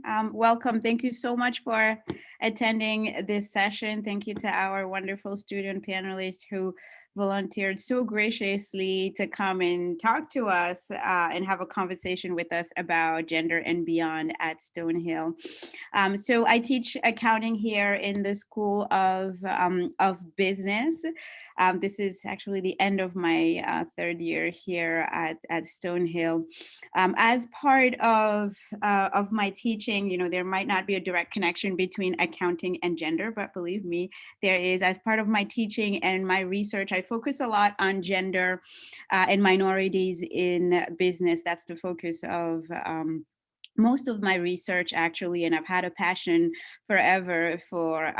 everyone. Welcome. Thank you so much for attending this session. Thank you to our wonderful student panelists who volunteered so graciously to come and talk to us and have a conversation with us about gender and beyond at Stonehill. So I teach accounting here in the School of Business. This is actually the end of my third year here at Stonehill. As part of my teaching, there might not be a direct connection between accounting and gender, but believe me, there is. As part of my teaching and my research, I focus a lot on gender and minorities in business. That's the focus of most of my research, actually, and I've had a passion forever for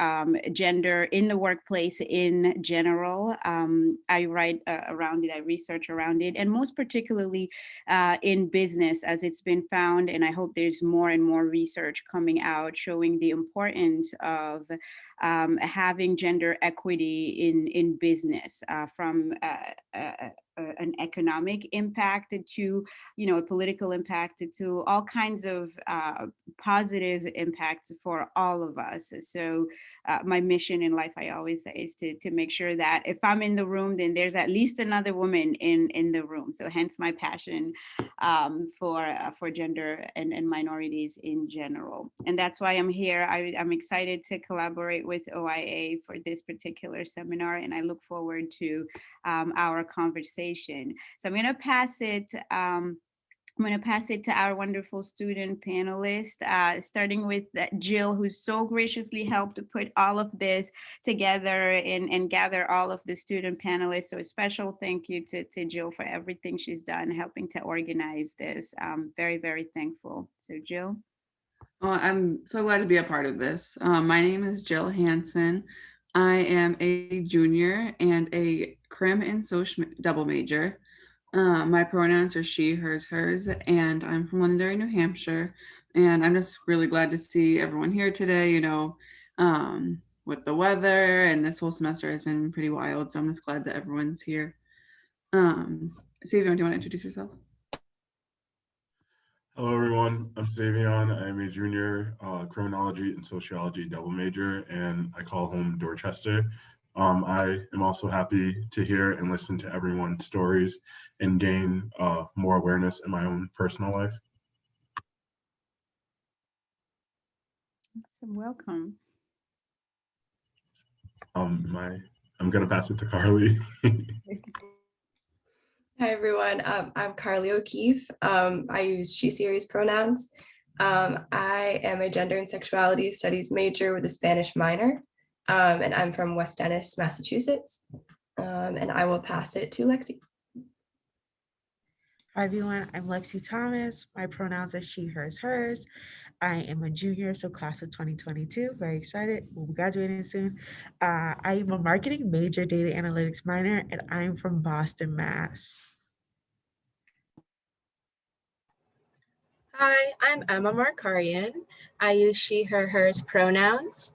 gender in the workplace in general. I write around it, I research around it, and most particularly in business, as it's been found, and I hope there's more and more research coming out showing the importance of having gender equity in business, from an economic impact to a political impact, to all kinds of positive impacts for all of us. So my mission in life, I always say, is to make sure that if I'm in the room, then there's at least another woman in the room. So hence my passion for gender and minorities in general. And that's why I'm here. I'm excited to collaborate with OIA for this particular seminar, and I look forward to our conversation. So I'm going to pass it. I'm going to pass it to our wonderful student panelists, starting with Jill, who's so graciously helped to put all of this together and gather all of the student panelists. So a special thank you to Jill for everything she's done, helping to organize this. Very, very thankful. So Jill. Well, I'm so glad to be a part of this. My name is Jill Hansen. I am a junior and a crim and social double major. My pronouns are she, hers, hers, and I'm from Londonderry, New Hampshire. And I'm just really glad to see everyone here today, with the weather, and this whole semester has been pretty wild. So I'm just glad that everyone's here. Savion, do you want to introduce yourself? Hello, everyone. I'm Savion. I'm a junior criminology and sociology double major, and I call home Dorchester. I am also happy to hear and listen to everyone's stories and gain more awareness in my own personal life. Welcome. I'm gonna pass it to Carly. Hi everyone, I'm Carly O'Keefe. I use she series pronouns. I am a gender and sexuality studies major with a Spanish minor, and I'm from West Dennis, Massachusetts. And I will pass it to Lexi. Hi everyone, I'm Lexi Thomas. My pronouns are she, hers, hers. I am a junior, so class of 2022. Very excited. We'll be graduating soon. I am a marketing major, data analytics minor, and I'm from Boston, Mass. Hi, I'm Emma Markarian. I use she, her, hers pronouns.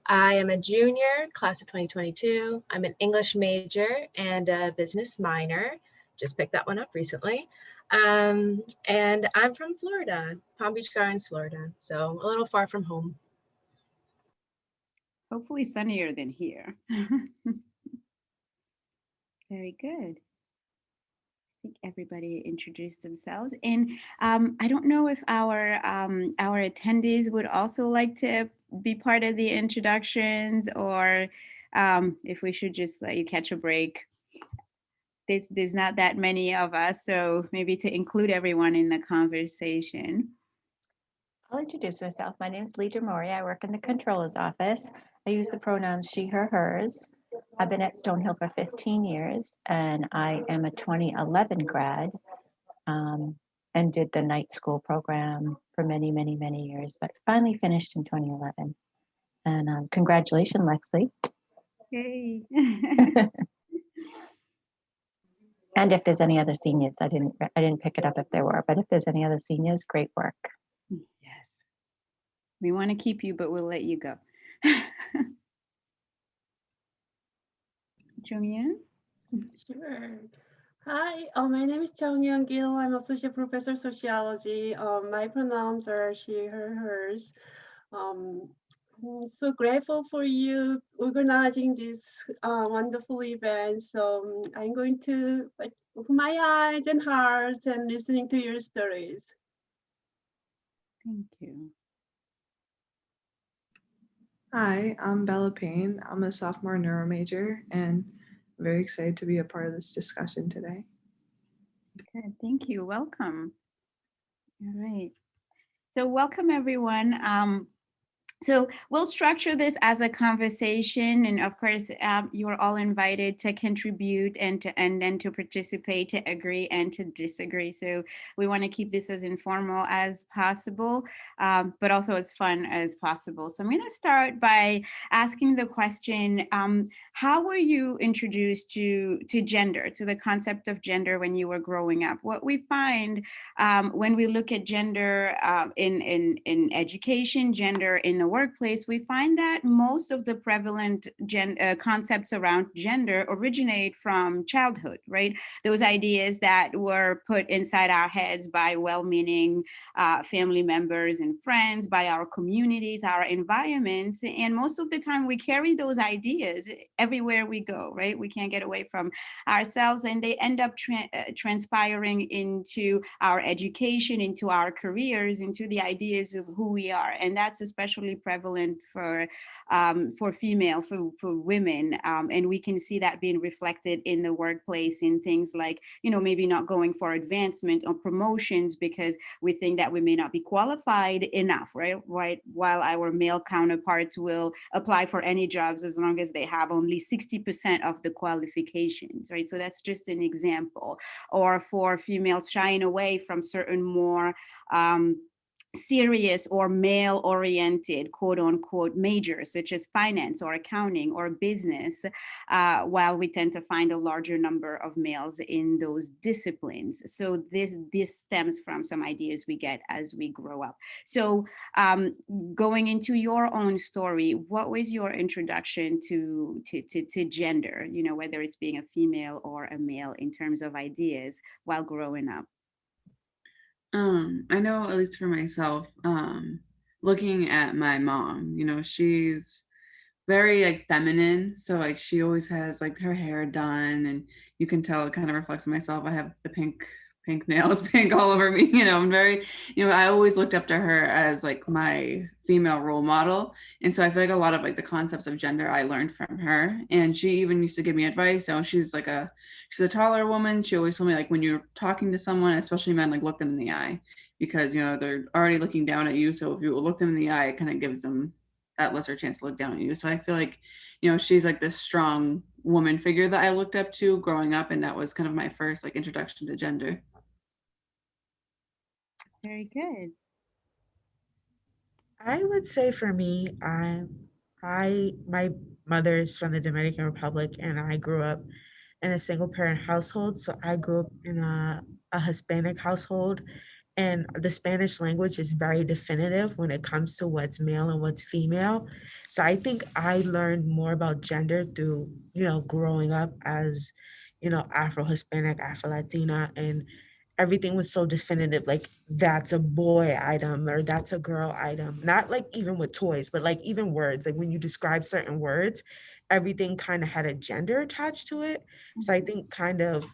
I am a junior, class of 2022. I'm an English major and a business minor. Just picked that one up recently. And I'm from Florida, Palm Beach Gardens, Florida. So a little far from home. Hopefully sunnier than here. Very good. I think everybody introduced themselves, and I don't know if our attendees would also like to be part of the introductions, or if we should just let you catch a break. There's not that many of us, so maybe to include everyone in the conversation. I'll introduce myself. My name is Lita Mori. I work in the controller's office. I use the pronouns she, her, hers. I've been at Stonehill for 15 years, and I am a 2011 grad, and did the night school program for many, many, many years, but finally finished in 2011. And congratulations, Lexi. Yay. And if there's any other seniors, I didn't pick it up if there were, but if there's any other seniors, great work. Yes. We want to keep you, but we'll let you go. Julian? Sure. Hi, my name is Chung Young Gil. I'm associate professor of sociology. My pronouns are she, her, hers. Um, I'm so grateful for you organizing this wonderful event. So I'm going to like, open my eyes and heart and listening to your stories. Thank you. Hi, I'm Bella Payne. I'm a sophomore neuro major and I'm very excited to be a part of this discussion today. Good. Thank you. Welcome. All right. So welcome everyone. So we'll structure this as a conversation, and of course, you are all invited to contribute and then to participate, to agree and to disagree. So we want to keep this as informal as possible, but also as fun as possible. So I'm going to start by asking the question: how were you introduced to gender, to the concept of gender when you were growing up? What we find when we look at gender in education, gender in the workplace, we find that most of the prevalent concepts around gender originate from childhood, right? Those ideas that were put inside our heads by well-meaning family members and friends, by our communities, our environments. And most of the time we carry those ideas everywhere we go, right? We can't get away from ourselves, and they end up transpiring into our education, into our careers, into the ideas of who we are. And that's especially prevalent for female, for women. And we can see that being reflected in the workplace in things like, maybe not going for advancement or promotions because we think that we may not be qualified enough, right? While our male counterparts will apply for any jobs as long as they have only 60% of the qualifications, right? So that's just an example. Or for females shying away from certain more serious or male oriented quote unquote majors such as finance or accounting or business, while we tend to find a larger number of males in those disciplines. So this stems from some ideas we get as we grow up. So going into your own story, what was your introduction to gender, whether it's being a female or a male in terms of ideas while growing up? I know, at least for myself, looking at my mom, she's very like feminine. So like she always has like her hair done, and you can tell it kind of reflects on myself. I have the pink nails, pink all over me. I'm very, I always looked up to her as like my female role model. And so I feel like a lot of like the concepts of gender I learned from her. And she even used to give me advice. She's a taller woman. She always told me like when you're talking to someone, especially men, like look them in the eye because they're already looking down at you. So if you look them in the eye, it kind of gives them that lesser chance to look down at you. So I feel like, she's like this strong woman figure that I looked up to growing up. And that was kind of my first like introduction to gender. Very good. I would say for me, my mother is from the Dominican Republic, and I grew up in a single parent household. So I grew up in a Hispanic household, and the Spanish language is very definitive when it comes to what's male and what's female. So I think I learned more about gender through, growing up as, Afro Hispanic, Afro Latina, and everything was so definitive, like that's a boy item or that's a girl item, not like even with toys, but like even words, like when you describe certain words, everything kind of had a gender attached to it. So I think kind of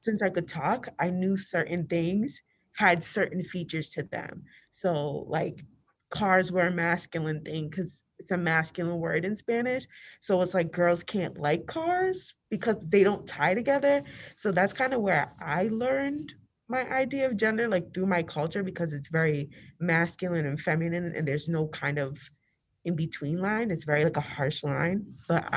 since I could talk, I knew certain things had certain features to them. So, like, cars were a masculine thing because it's a masculine word in Spanish. So it's like girls can't like cars because they don't tie together. So that's kind of where I learned my idea of gender, like through my culture, because it's very masculine and feminine, and there's no kind of in between line. It's very like a harsh line. But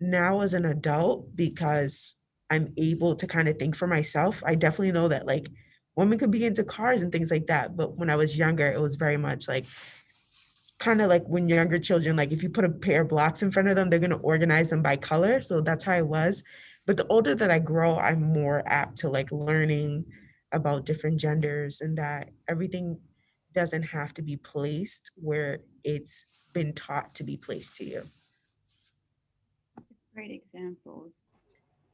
now as an adult, because I'm able to kind of think for myself, I definitely know that like women could be into cars and things like that. But when I was younger, it was very much like kind of like when younger children, like if you put a pair of blocks in front of them, they're going to organize them by color. So that's how I was. But the older that I grow, I'm more apt to like learning about different genders and that everything doesn't have to be placed where it's been taught to be placed to you. Great examples.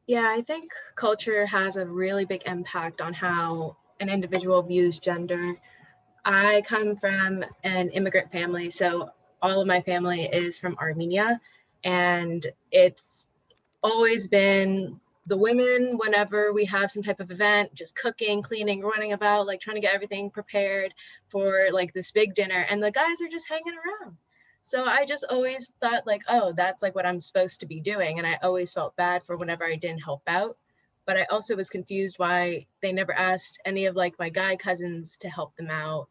Yeah, I think culture has a really big impact on how an individual views gender. I come from an immigrant family, so all of my family is from Armenia, and it's always been the women, whenever we have some type of event, just cooking, cleaning, running about, like trying to get everything prepared for like this big dinner, and the guys are just hanging around. So I just always thought like, oh, that's like what I'm supposed to be doing. And I always felt bad for whenever I didn't help out. But I also was confused why they never asked any of like my guy cousins to help them out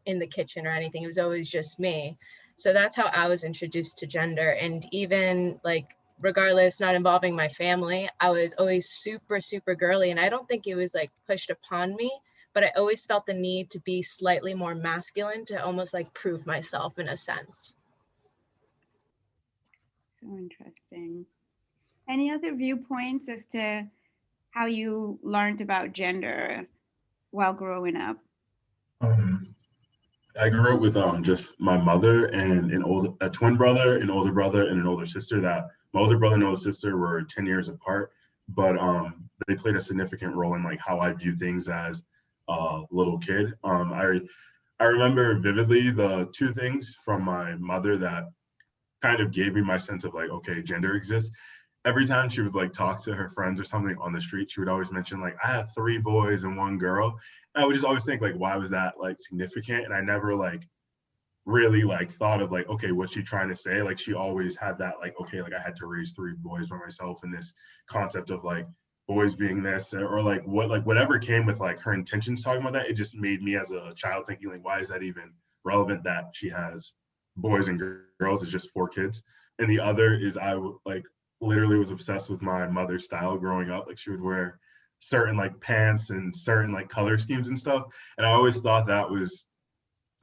in the kitchen or anything. It was always just me. So that's how I was introduced to gender. And even like, regardless, not involving my family, I was always super, super girly. And I don't think it was like pushed upon me, but I always felt the need to be slightly more masculine to almost like prove myself in a sense. So interesting. Any other viewpoints as to how you learned about gender while growing up? Um, I grew up with just my mother and a twin brother, an older brother, and an older sister. That my older brother and older sister were 10 years apart, but they played a significant role in like how I view things as a little kid. I remember vividly the two things from my mother that kind of gave me my sense of like, okay, gender exists. Every time she would like talk to her friends or something on the street, she would always mention like, I have 3 boys and 1 girl. And I would just always think like, why was that like significant? And I never like really like thought of like, okay, what's she trying to say? Like she always had that like, okay, like I had to raise 3 boys by myself, and this concept of like boys being this, or like what, like whatever came with like her intentions talking about that, it just made me as a child thinking like, why is that even relevant that she has boys and girls? It's just 4 kids. And the other is like literally was obsessed with my mother's style growing up. Like she would wear certain like pants and certain like color schemes and stuff, and I always thought that was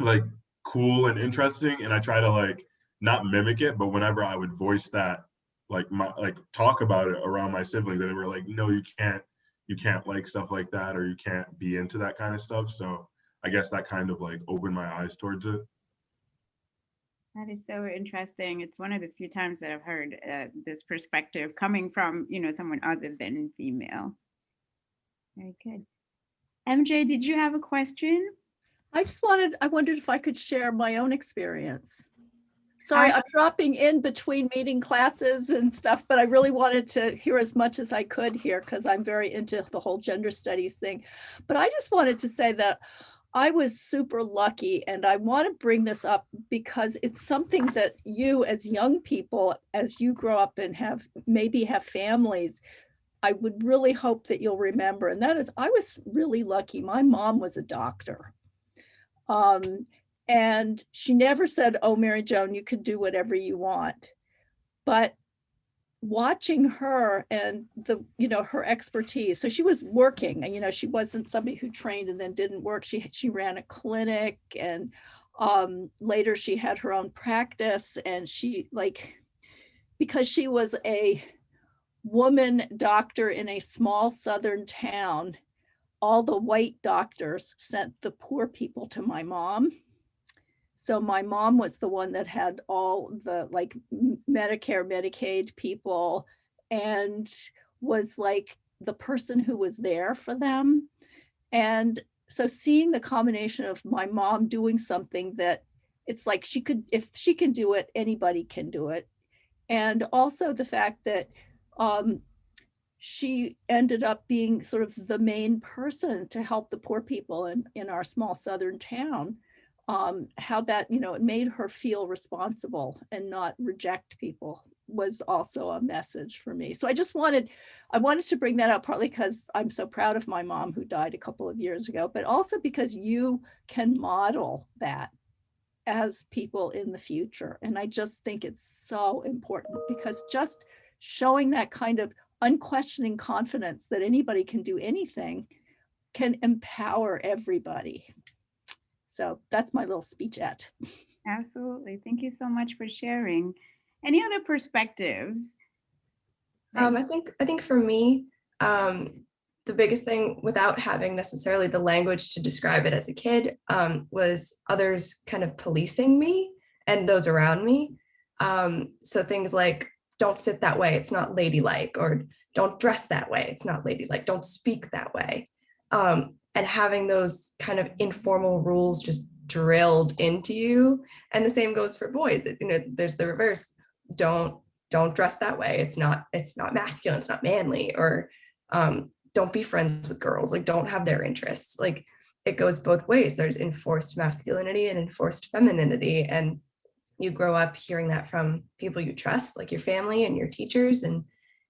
like cool and interesting, and I try to like not mimic it, but whenever I would voice that, like my like talk about it around my siblings, they were like, no, you can't like stuff like that, or you can't be into that kind of stuff. So I guess that kind of like opened my eyes towards it. That is so interesting. It's one of the few times that I've heard this perspective coming from, someone other than female. Very good. MJ, did you have a question? I wondered if I could share my own experience. Sorry, I'm dropping in between meeting classes and stuff, but I really wanted to hear as much as I could here because I'm very into the whole gender studies thing. But I just wanted to say that I was super lucky, and I want to bring this up because it's something that you as young people, as you grow up and maybe have families, I would really hope that you'll remember. And that is, I was really lucky. My mom was a doctor. And she never said, oh, Mary Joan, you can do whatever you want. But watching her and her expertise. So she was working, and she wasn't somebody who trained and then didn't work. She ran a clinic, and later she had her own practice, and because she was a woman doctor in a small southern town, all the white doctors sent the poor people to my mom. So my mom was the one that had all the like Medicare, Medicaid people, and was like the person who was there for them. And so seeing the combination of my mom doing something that it's like if she can do it, anybody can do it. And also the fact that she ended up being sort of the main person to help the poor people in our small southern town. How that, it made her feel responsible and not reject people was also a message for me. So I wanted to bring that up, partly because I'm so proud of my mom who died a couple of years ago, but also because you can model that as people in the future. And I just think it's so important, because just showing that kind of unquestioning confidence that anybody can do anything can empower everybody. So that's my little speechette. Absolutely. Thank you so much for sharing. Any other perspectives? I think for me, the biggest thing, without having necessarily the language to describe it as a kid, was others kind of policing me and those around me. So things like, don't sit that way, it's not ladylike, or don't dress that way. It's not ladylike. Don't speak that way. And having those kind of informal rules just drilled into you. And the same goes for boys. You know, there's the reverse. Don't dress that way. It's not masculine. It's not manly. Or don't be friends with girls. Like, don't have their interests. Like, it goes both ways. There's enforced masculinity and enforced femininity, and you grow up hearing that from people you trust, like your family and your teachers, and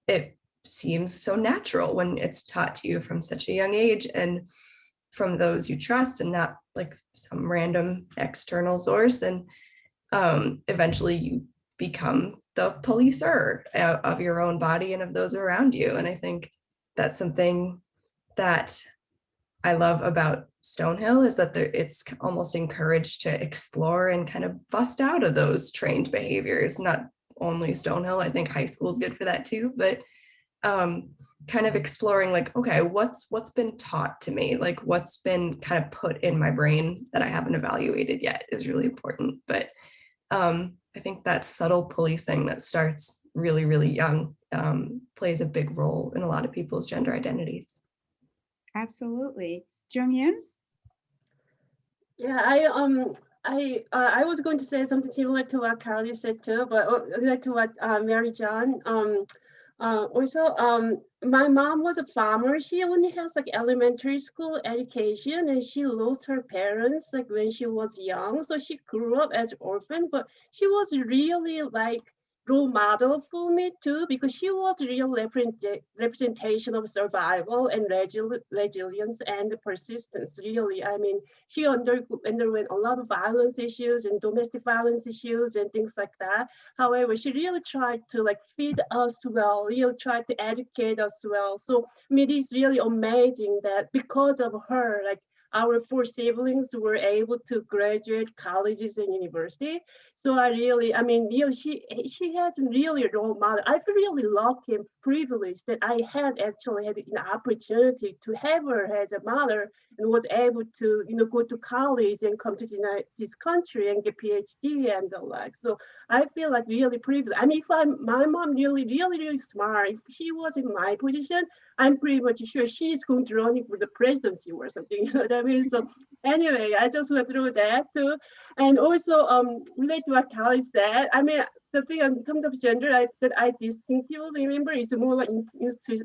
it seems so natural when it's taught to you from such a young age and from those you trust, and not like some random external source. And eventually you become the policer of your own body and of those around you. And I think that's something that I love about Stonehill, is that it's almost encouraged to explore and kind of bust out of those trained behaviors. Not only Stonehill, I think high school is good for that too, but kind of exploring like, okay, what's been taught to me, like what's been kind of put in my brain that I haven't evaluated yet is really important. But I think that subtle policing that starts really, really young plays a big role in a lot of people's gender identities. Absolutely. Jung-Yoon? Yeah, I was going to say something similar to what Carly said too, but like to what Mary John. Also, my mom was a farmer. She only has like elementary school education, and she lost her parents like when she was young. So she grew up as orphan, but she was really like role model for me too, because she was a real representation of survival and resilience and persistence. Really, I mean, she underwent a lot of violence issues and domestic violence issues and things like that. However, she really tried to like feed us well, really tried to educate us well. So I mean, it's really amazing that because of her, like our four siblings were able to graduate colleges and university. So I mean, really, she has really a role model. I feel really lucky and privileged that I had actually had an opportunity to have her as a mother, and was able to, go to college and come to this country and get PhD and the like. So I feel like really privileged. I mean, my mom really, really, really smart. If she was in my position, I'm pretty much sure she's going to running for the presidency or something. You know what I mean? So anyway, I just went through that too. And also relate to what Callie said. I mean, the thing in terms of gender that I distinctively remember is more like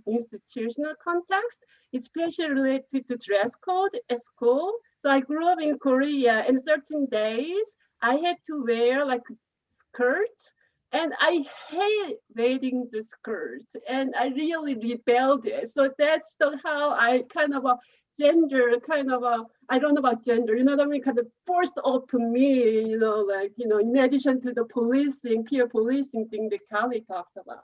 institutional context, especially related to dress code at school. So I grew up in Korea, and certain days I had to wear like skirt, and I hate wearing the skirt, and I really rebelled it. So that's how I kind of gender, kind of I don't know about gender, you know what I mean, kind of forced upon me, like, in addition to the policing, peer policing thing that Callie talked about.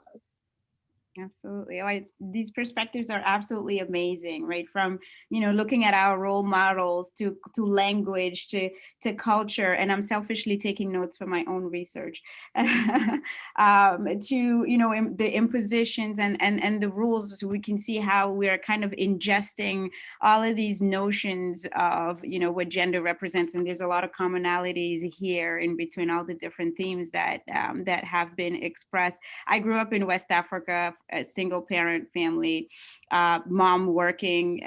Absolutely. These perspectives are absolutely amazing, right? From, looking at our role models to language to culture. And I'm selfishly taking notes for my own research to, the impositions and the rules. So we can see how we're kind of ingesting all of these notions of, what gender represents. And there's a lot of commonalities here in between all the different themes that have been expressed. I grew up in West Africa, a single parent family, mom working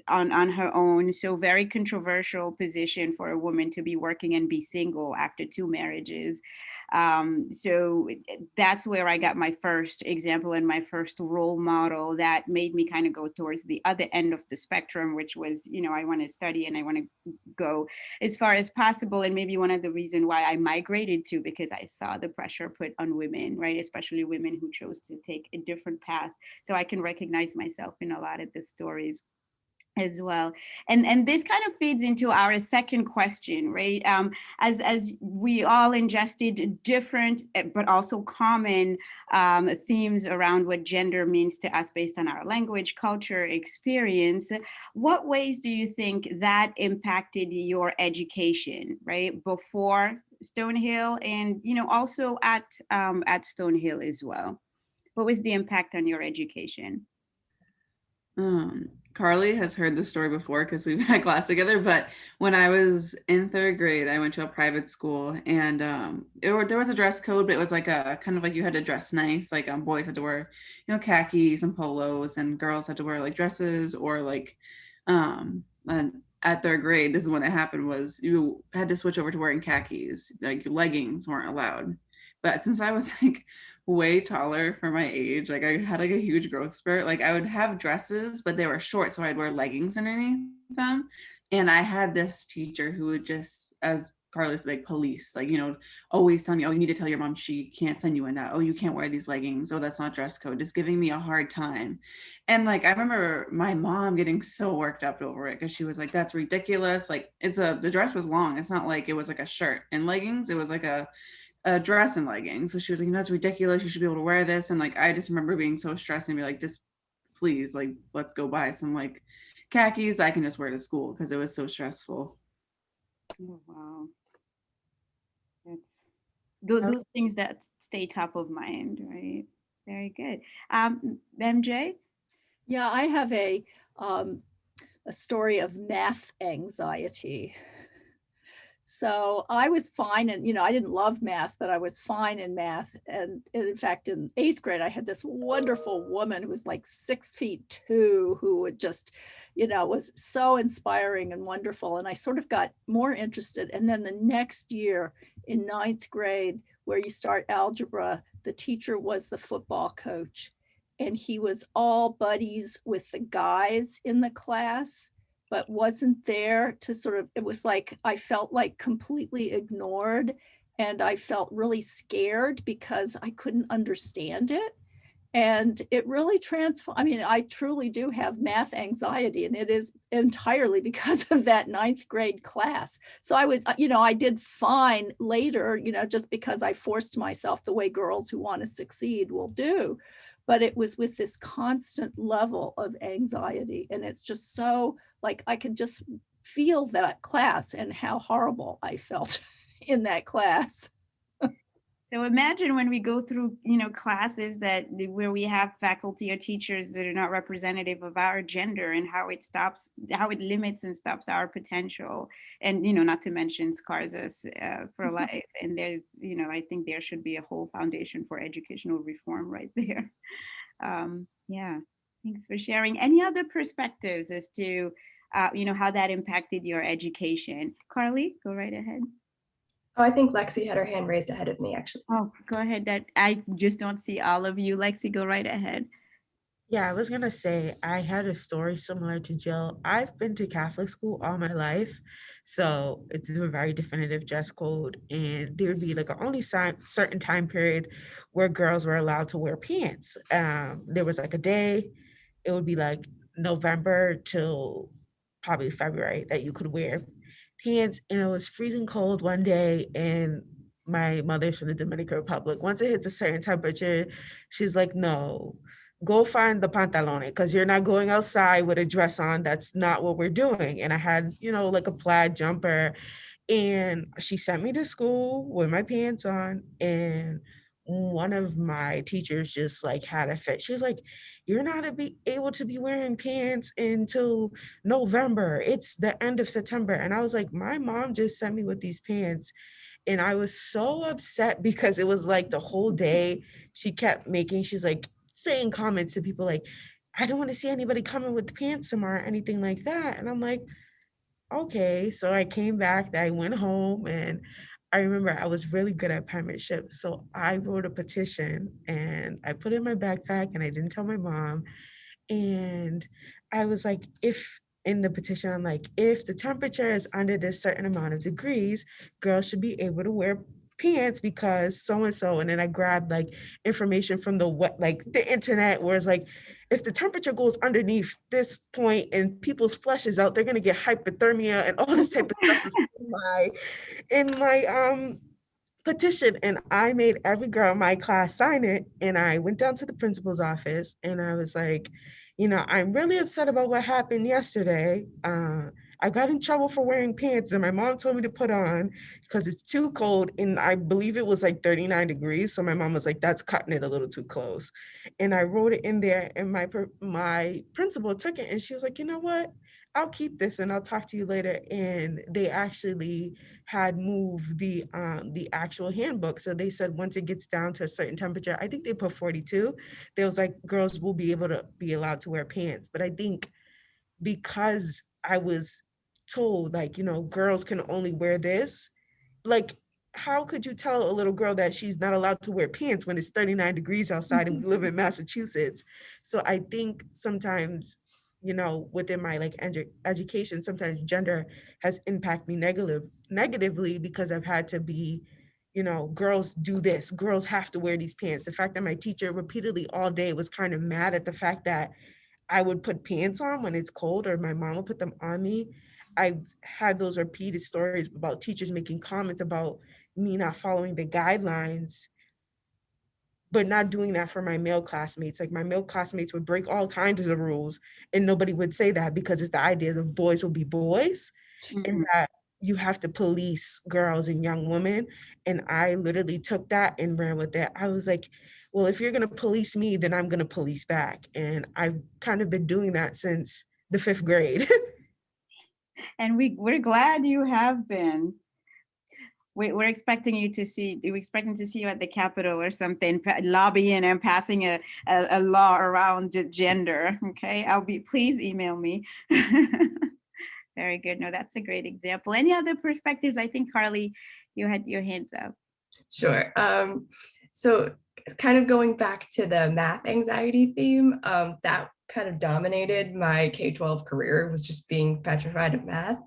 on her own. So very controversial position for a woman to be working and be single after 2 marriages. So that's where I got my first example and my first role model that made me kind of go towards the other end of the spectrum, which was, I want to study and I want to go as far as possible. And maybe one of the reasons why I migrated to, because I saw the pressure put on women, right? Especially women who chose to take a different path. So I can recognize myself in a lot of the stories as well. And this kind of feeds into our second question, right? As we all ingested different but also common themes around what gender means to us based on our language, culture, experience, what ways do you think that impacted your education, right? Before Stonehill and, also at Stonehill as well? What was the impact on your education? Carly has heard this story before because we've had class together. But when I was in third grade, I went to a private school, and there was a dress code, but it was like a kind of like you had to dress nice. Like boys had to wear, khakis and polos, and girls had to wear like dresses or like, and at third grade, this is when it happened. Was you had to switch over to wearing khakis, like leggings weren't allowed. But since I was like way taller for my age. Like I had like a huge growth spurt. Like I would have dresses, but they were short, so I'd wear leggings underneath them. And I had this teacher who would just, as Carlos, like police, like, always telling me, oh, you need to tell your mom she can't send you in that. Oh, you can't wear these leggings. Oh, that's not dress code. Just giving me a hard time. And like I remember my mom getting so worked up over it because she was like, that's ridiculous. Like the dress was long. It's not like it was like a shirt and leggings. It was like a dress and leggings. So she was like, that's ridiculous. You should be able to wear this. And like, I just remember being so stressed and be like, just please, like, let's go buy some like khakis I can just wear to school because it was so stressful. Oh, wow. That's those things that stay top of mind, right? Very good. MJ? Yeah, I have a story of math anxiety. So I was fine, and I didn't love math, but I was fine in math. And in fact, in 8th grade, I had this wonderful woman who was like 6'2", who would just, was so inspiring and wonderful. And I sort of got more interested. And then the next year in 9th grade, where you start algebra, the teacher was the football coach, and he was all buddies with the guys in the class, but wasn't there to sort of, it was like, I felt like completely ignored, and I felt really scared because I couldn't understand it. And it really transformed. I mean, I truly do have math anxiety, and it is entirely because of that 9th grade class. So I did fine later, just because I forced myself the way girls who want to succeed will do. But it was with this constant level of anxiety. And it's just so like, I could just feel that class and how horrible I felt in that class. So imagine when we go through, classes where we have faculty or teachers that are not representative of our gender, and how it limits and stops our potential, and not to mention scars us for life. And there's, I think there should be a whole foundation for educational reform right there. Yeah, thanks for sharing. Any other perspectives as to, how that impacted your education? Carly, go right ahead. Oh, I think Lexi had her hand raised ahead of me, actually. Oh, go ahead. That I just don't see all of you. Lexi, go right ahead. Yeah, I was gonna say I had a story similar to Jill. I've been to Catholic school all my life, so it's a very definitive dress code, and there would be like a only certain time period where girls were allowed to wear pants. There was like a day, it would be like November till probably February that you could wear pants, and it was freezing cold one day, and my mother's from the Dominican Republic. Once it hits a certain temperature, she's like, no, go find the pantalone because you're not going outside with a dress on. That's not what we're doing. And I had, like a plaid jumper, and she sent me to school with my pants on, and one of my teachers just like had a fit. She was like, you're not able to be wearing pants until November. It's the end of September. And I was like, my mom just sent me with these pants. And I was so upset because it was like the whole day she's like saying comments to people like, I don't want to see anybody coming with pants tomorrow or anything like that. And I'm like, okay. So I came back, I went home, and I remember I was really good at penmanship. So I wrote a petition and I put it in my backpack, and I didn't tell my mom. And I was like, if in the petition, I'm like, if the temperature is under this certain amount of degrees, girls should be able to wear pants because so and so. And then I grabbed like information from the internet, where it's like, if the temperature goes underneath this point and people's flesh is out, they're gonna get hypothermia and all this type of stuff is in my petition. And I made every girl in my class sign it, and I went down to the principal's office, and I was like, I'm really upset about what happened yesterday. I got in trouble for wearing pants and my mom told me to put on because it's too cold. And I believe it was like 39 degrees. So my mom was like, that's cutting it a little too close. And I wrote it in there and my principal took it and she was like, you know what? I'll keep this and I'll talk to you later. And they actually had moved the actual handbook. So they said once it gets down to a certain temperature, I think they put 42, they was like, girls will be allowed to wear pants. But I think because I was told like, you know, girls can only wear this, like, how could you tell a little girl that she's not allowed to wear pants when it's 39 degrees outside and we live in Massachusetts? So I think sometimes, you know, within my like education, sometimes gender has impacted me negatively because I've had to be, you know, girls do this, girls have to wear these pants. The fact that my teacher repeatedly all day was kind of mad at the fact that I would put pants on when it's cold or my mom would put them on me. I've had those repeated stories about teachers making comments about me not following the guidelines, but not doing that for my male classmates. Like my male classmates would break all kinds of rules and nobody would say that because it's the idea of boys will be boys and that you have to police girls and young women. And I literally took that and ran with that. I was like, well, if you're going to police me, then I'm going to police back. And I've kind of been doing that since the 5th grade. And we're glad you have been. We're expecting you to see, we're expecting to see you at the Capitol or something, lobbying and passing a law around gender. Okay, please email me. Very good. No, that's a great example. Any other perspectives? I think Carly, you had your hands up. Sure. So kind of going back to the math anxiety theme, that kind of dominated my K-12 career, was just being petrified of math.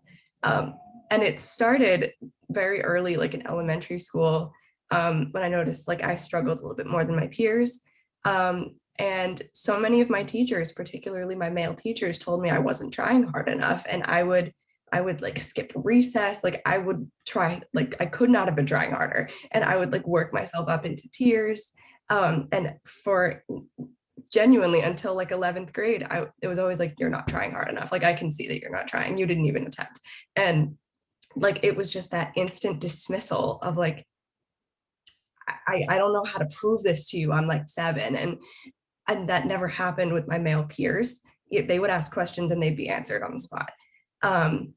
And it started very early, like in elementary school, when I noticed like I struggled a little bit more than my peers. And so many of my teachers, particularly my male teachers, told me I wasn't trying hard enough. And I would like skip recess. Like I would try, like I could not have been trying harder. And I would like work myself up into tears. And for genuinely until like 11th grade, it was always like, you're not trying hard enough. Like I can see that you're not trying. You didn't even attempt. And like, it was just that instant dismissal of like, I don't know how to prove this to you. I'm like 7. And that never happened with my male peers. They would ask questions and they'd be answered on the spot. And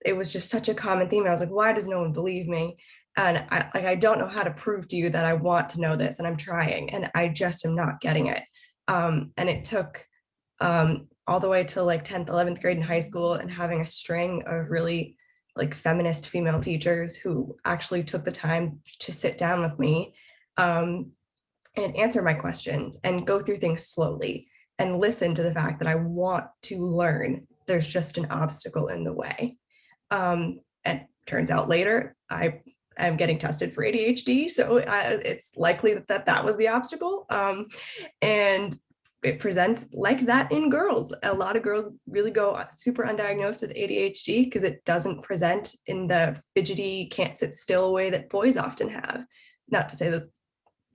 it was just such a common theme. I was like, why does no one believe me? And I don't know how to prove to you that I want to know this and I'm trying and I just am not getting it. And it took all the way to like 10th, 11th grade in high school and having a string of really like feminist female teachers who actually took the time to sit down with me and answer my questions and go through things slowly and listen to the fact that I want to learn. There's just an obstacle in the way. And turns out later, I am getting tested for ADHD. So it's likely that was the obstacle. And it presents like that in girls. A lot of girls really go super undiagnosed with ADHD because it doesn't present in the fidgety, can't sit still way that boys often have. Not to say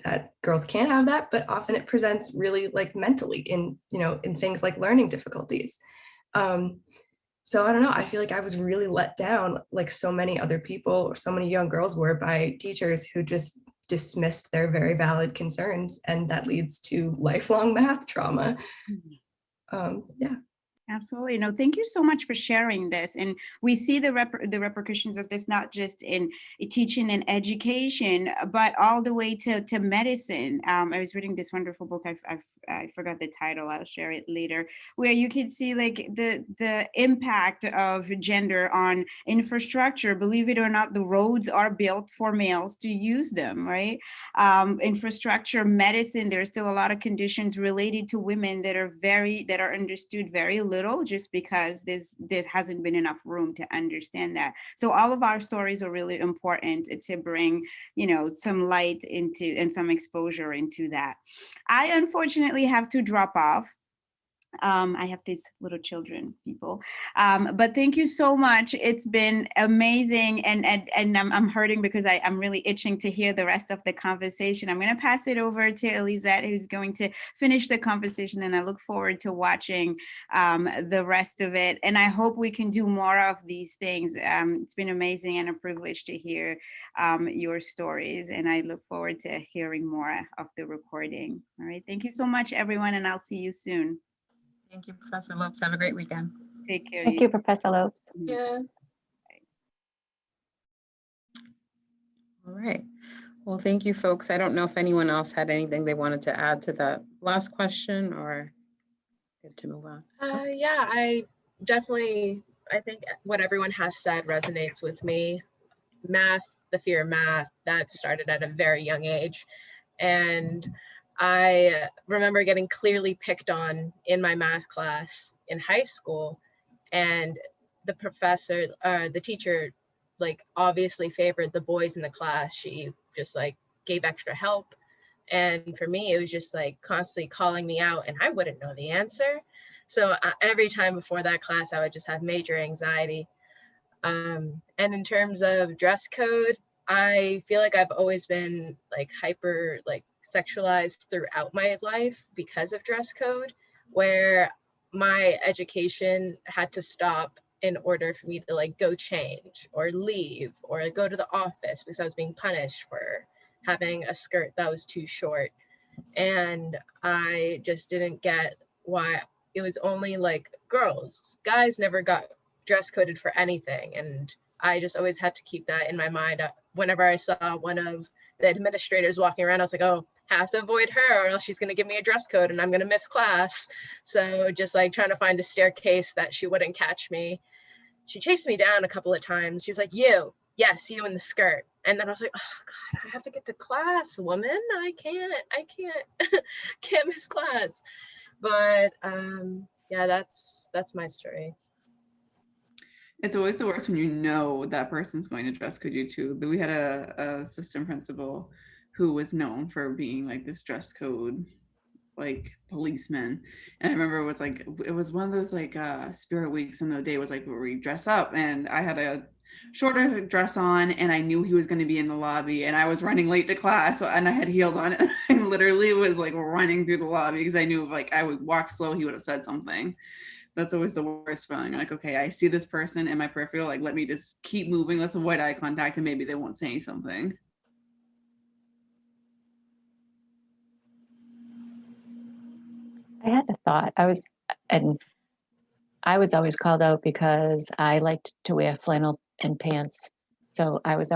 that girls can't have that, but often it presents really like mentally in things like learning difficulties. So I don't know, I feel like I was really let down like so many other people or so many young girls were by teachers who just dismissed their very valid concerns, and that leads to lifelong math trauma. Yeah. Absolutely. No, thank you so much for sharing this. And we see the repercussions of this, not just in teaching and education, but all the way to medicine. I was reading this wonderful book. I forgot the title. I'll share it later, where you can see like the impact of gender on infrastructure. Believe it or not, the roads are built for males to use them, right? Infrastructure, medicine, there's still a lot of conditions related to women that are understood very little, just because there hasn't been enough room to understand that. So all of our stories are really important to bring, some light into and some exposure into that. I unfortunately have to drop off. I have these little children, people. But thank you so much. It's been amazing. And I'm hurting because I'm really itching to hear the rest of the conversation. I'm going to pass it over to Elisette, who's going to finish the conversation. And I look forward to watching the rest of it. And I hope we can do more of these things. It's been amazing and a privilege to hear your stories. And I look forward to hearing more of the recording. All right. Thank you so much, everyone. And I'll see you soon. Thank you, Professor Lopes. Have a great weekend. Take care. Thank you, Professor Lopes. Yeah. All right. Well, thank you, folks. I don't know if anyone else had anything they wanted to add to that last question or good to move on. Yeah, I think what everyone has said resonates with me. Math, the fear of math, that started at a very young age. And I remember getting clearly picked on in my math class in high school. And the professor, the teacher, like obviously favored the boys in the class. She just like gave extra help. And for me, it was just like constantly calling me out and I wouldn't know the answer. So every time before that class, I would just have major anxiety. And in terms of dress code, I feel like I've always been like hyper like sexualized throughout my life because of dress code, where my education had to stop in order for me to like go change or leave or go to the office because I was being punished for having a skirt that was too short. And I just didn't get why it was only like girls. Guys never got dress coded for anything. And I just always had to keep that in my mind. Whenever I saw one of the administrators walking around, I was like, oh, have to avoid her or else she's going to give me a dress code and I'm going to miss class. So just like trying to find a staircase that she wouldn't catch me. She chased me down a couple of times. She was like, yes, you in the skirt. And then I was like, oh God, I have to get to class, woman. I can't miss class. But yeah, that's my story. It's always the worst when you know that person's going to dress code you too. We had a assistant principal who was known for being like this dress code like policeman, and I remember it was one of those like spirit weeks, and the day was like where we dress up, and I had a shorter dress on and I knew he was going to be in the lobby and I was running late to class, and I had heels on and I literally was like running through the lobby because I knew if like I would walk slow he would have said something. That's always the worst feeling. Like, okay, I see this person in my peripheral, like let me just keep moving, let's avoid eye contact and maybe they won't say something. I had the thought. I was always called out because I liked to wear flannel and pants. So I was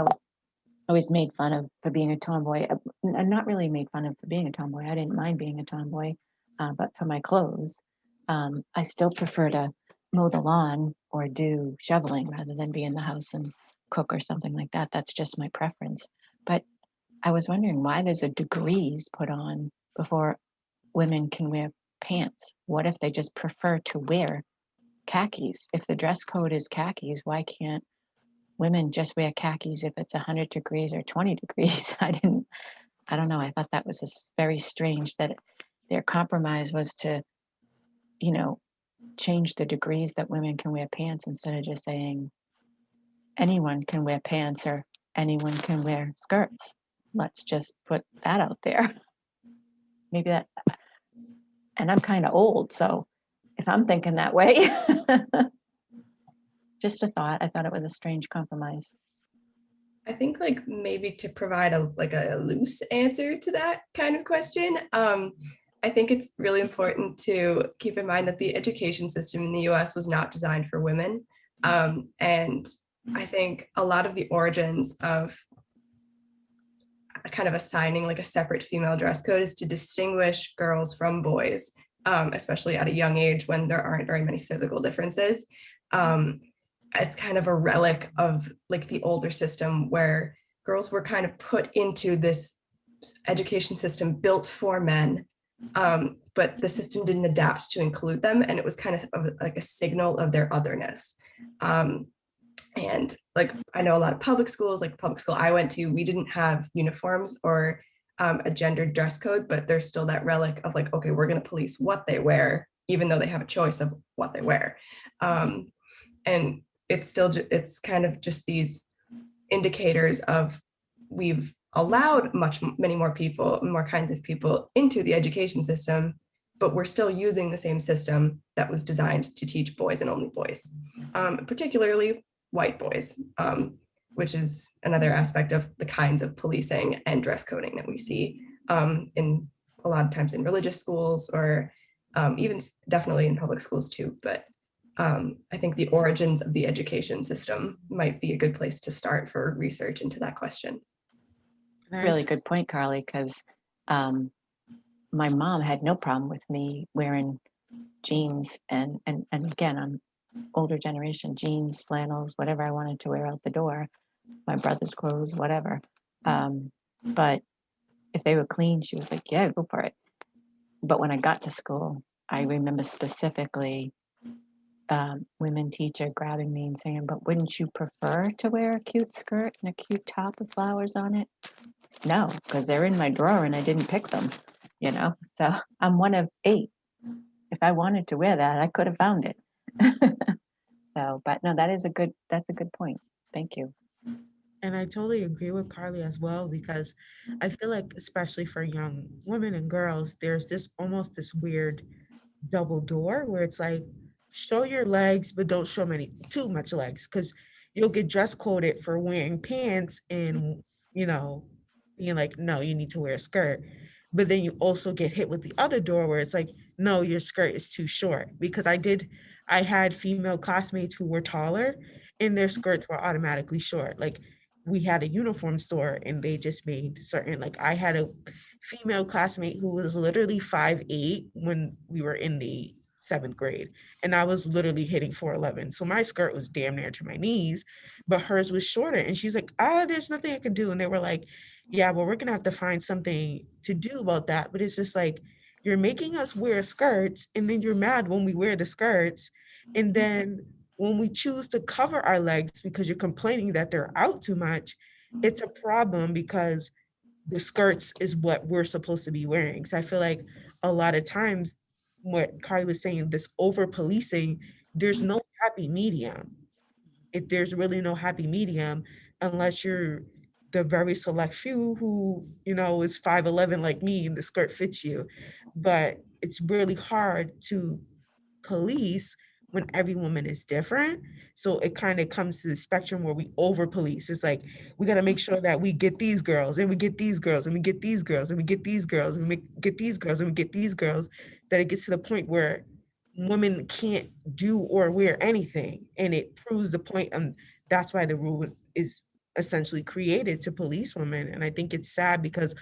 always made fun of for being a tomboy. Not really made fun of for being a tomboy. I didn't mind being a tomboy, but for my clothes, I still prefer to mow the lawn or do shoveling rather than be in the house and cook or something like that. That's just my preference. But I was wondering why there's a degrees put on before women can wear pants. What if they just prefer to wear khakis? If the dress code is khakis, why can't women just wear khakis if it's 100 degrees or 20 degrees? I don't know. I thought that was very strange that their compromise was to, change the degrees that women can wear pants instead of just saying anyone can wear pants or anyone can wear skirts. Let's just put that out there. Maybe that, and I'm kind of old, so if I'm thinking that way, just a thought. I thought it was a strange compromise. I think like maybe to provide a loose answer to that kind of question, I think it's really important to keep in mind that the education system in the US was not designed for women. And I think a lot of the origins of kind of assigning like a separate female dress code is to distinguish girls from boys, especially at a young age when there aren't very many physical differences. It's kind of a relic of like the older system where girls were kind of put into this education system built for men, but the system didn't adapt to include them, and it was kind of like a signal of their otherness. And like I know a lot of public schools, like public school I went to, we didn't have uniforms or a gendered dress code, but there's still that relic of like, okay, we're going to police what they wear, even though they have a choice of what they wear. And it's kind of just these indicators of we've allowed many more people, more kinds of people into the education system, but we're still using the same system that was designed to teach boys and only boys, particularly white boys, which is another aspect of the kinds of policing and dress coding that we see in a lot of times in religious schools, or even definitely in public schools too. But I think the origins of the education system might be a good place to start for research into that question. Really good point, Carly, because my mom had no problem with me wearing jeans and again, I'm older generation, jeans, flannels, whatever I wanted to wear out the door, my brother's clothes, whatever. But if they were clean, she was like, yeah, go for it. But when I got to school, I remember specifically women teacher grabbing me and saying, but wouldn't you prefer to wear a cute skirt and a cute top with flowers on it? No, because they're in my drawer and I didn't pick them, you know? So I'm one of 8. If I wanted to wear that, I could have found it. So, but no, that's a good point. Thank you. And I totally agree with Carly as well, because I feel like, especially for young women and girls, there's almost this weird double door where it's like, show your legs, but don't show too much legs, because you'll get dress coded for wearing pants and, being like, no, you need to wear a skirt. But then you also get hit with the other door where it's like, no, your skirt is too short. Because I had female classmates who were taller and their skirts were automatically short. Like, we had a uniform store and they just made certain, like, I had a female classmate who was literally 5'8" when we were in the 7th grade, and I was literally hitting 4'11". So my skirt was damn near to my knees, but hers was shorter. And she's like, there's nothing I can do. And they were like, yeah, well, we're gonna have to find something to do about that. But it's just like, you're making us wear skirts, and then you're mad when we wear the skirts. And then when we choose to cover our legs because you're complaining that they're out too much, it's a problem, because the skirts is what we're supposed to be wearing. So I feel like a lot of times, what Carly was saying, this over policing, there's no happy medium. There's really no happy medium unless you're the very select few who, is 5'11" like me and the skirt fits you. But it's really hard to police when every woman is different. So it kind of comes to the spectrum where we over police. It's like, we got to make sure that we get these girls and we get these girls and we get these girls and we get these girls and we get these girls and we get these girls, that it gets to the point where women can't do or wear anything. And it proves the point. And that's why the rule is essentially created to police women. And I think it's sad, because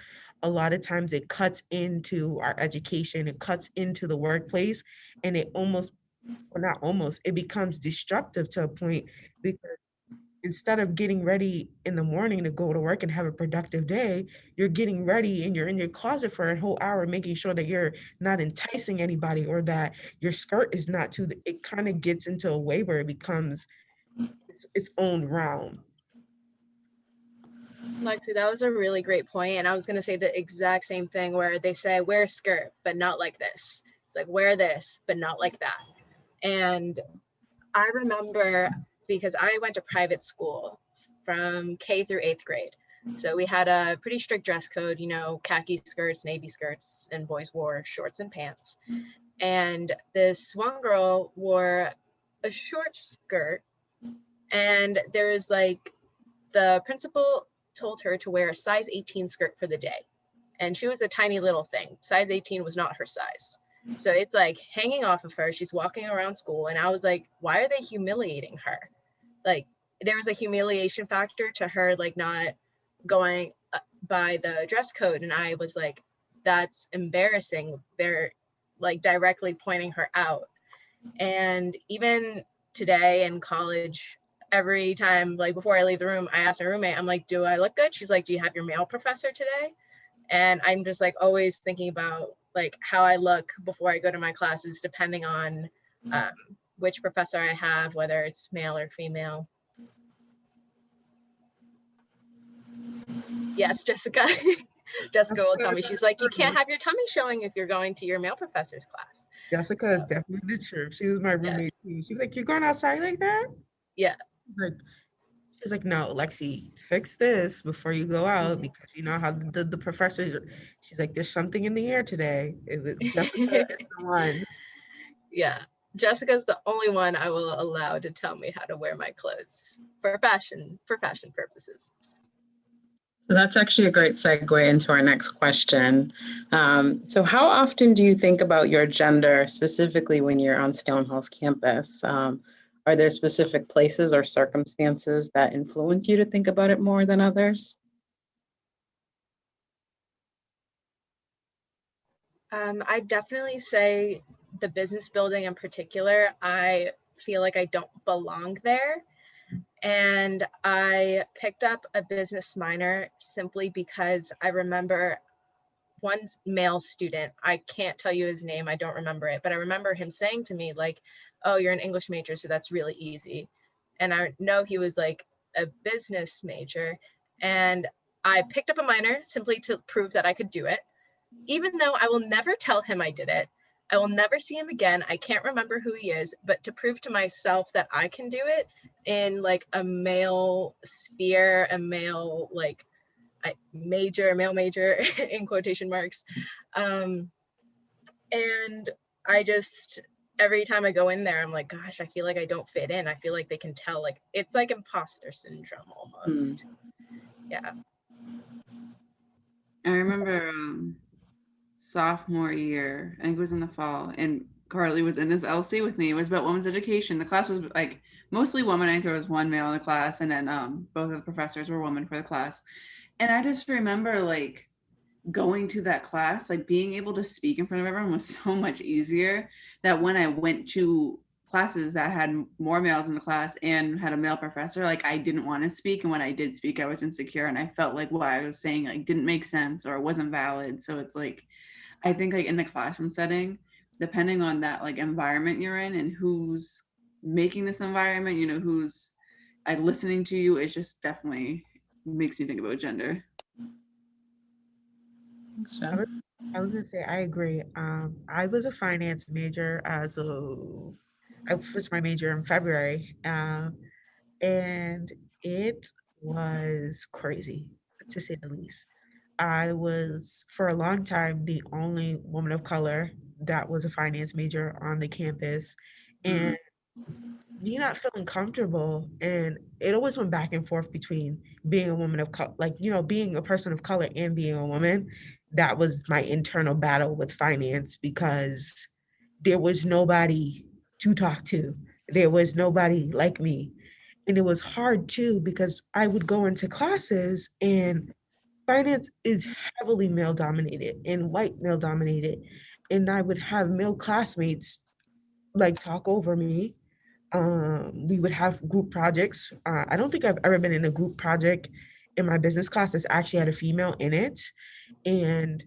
a lot of times it cuts into our education, it cuts into the workplace, and it it becomes destructive to a point, because instead of getting ready in the morning to go to work and have a productive day, you're getting ready and you're in your closet for a whole hour, making sure that you're not enticing anybody, or that your skirt is not too, it kind of gets into a way where it becomes its own realm. Lexi, that was a really great point. And I was going to say the exact same thing, where they say, wear a skirt, but not like this. It's like, wear this, but not like that. And I remember, because I went to private school from K through 8th grade. So we had a pretty strict dress code, khaki skirts, navy skirts, and boys wore shorts and pants. And this one girl wore a short skirt, and there's like, the principal told her to wear a size 18 skirt for the day. And she was a tiny little thing. Size 18 was not her size. So it's like hanging off of her. She's walking around school. And I was like, why are they humiliating her? Like, there was a humiliation factor to her, like, not going by the dress code. And I was like, that's embarrassing. They're like directly pointing her out. And even today in college, every time, like, before I leave the room, I ask my roommate, I'm like, do I look good? She's like, do you have your male professor today? And I'm just like always thinking about like how I look before I go to my classes, depending on which professor I have, whether it's male or female. Yes, Jessica. Jessica will tell me, she's like, you can't have your tummy showing if you're going to your male professor's class. Jessica is definitely the truth. She was my roommate too. She was like, "You're going outside like that?" Yeah. Like, she's like, "No, Lexi, fix this before you go out because you know how the professors." She's like, "There's something in the air today. Is it Jessica is the one?" Yeah. Jessica's the only one I will allow to tell me how to wear my clothes for fashion purposes. So that's actually a great segue into our next question. So how often do you think about your gender, specifically when you're on Stonehill's campus? Are there specific places or circumstances that influence you to think about it more than others? I definitely say the business building in particular, I feel like I don't belong there. And I picked up a business minor simply because I remember one male student, I can't tell you his name, I don't remember it, but I remember him saying to me like, "Oh, you're an English major, so that's really easy." And I know he was like a business major, and I picked up a minor simply to prove that I could do it, even though I will never tell him I did it. I will never see him again. I can't remember who he is, but to prove to myself that I can do it in like a male sphere, a male like male major in quotation marks. And I just, every time I go in there, I'm like, gosh, I feel like I don't fit in. I feel like they can tell, like, it's like imposter syndrome almost. Yeah. I remember sophomore year, I think it was in the fall, and Carly was in this LC with me. It was about women's education. The class was like mostly women. I think there was one male in the class, and then both of the professors were women for the class. And I just remember like going to that class, like being able to speak in front of everyone was so much easier that when I went to classes that had more males in the class and had a male professor, like I didn't want to speak. And when I did speak, I was insecure and I felt like what I was saying like didn't make sense or wasn't valid. So it's like, I think like in the classroom setting, depending on that like environment you're in and who's making this environment, you know, who's like listening to you, it just definitely makes me think about gender. I was gonna say I agree. I was a finance major I switched my major in February, and it was crazy to say the least. I was for a long time the only woman of color that was a finance major on the campus, and me not feeling comfortable, and it always went back and forth between being a woman of color, like, you know, being a person of color and being a woman. That was my internal battle with finance because there was nobody to talk to. There was nobody like me. And it was hard too because I would go into classes and finance is heavily male dominated and white male dominated. And I would have male classmates like talk over me. We would have group projects. I don't think I've ever been in a group project in my business class that's actually had a female in it. And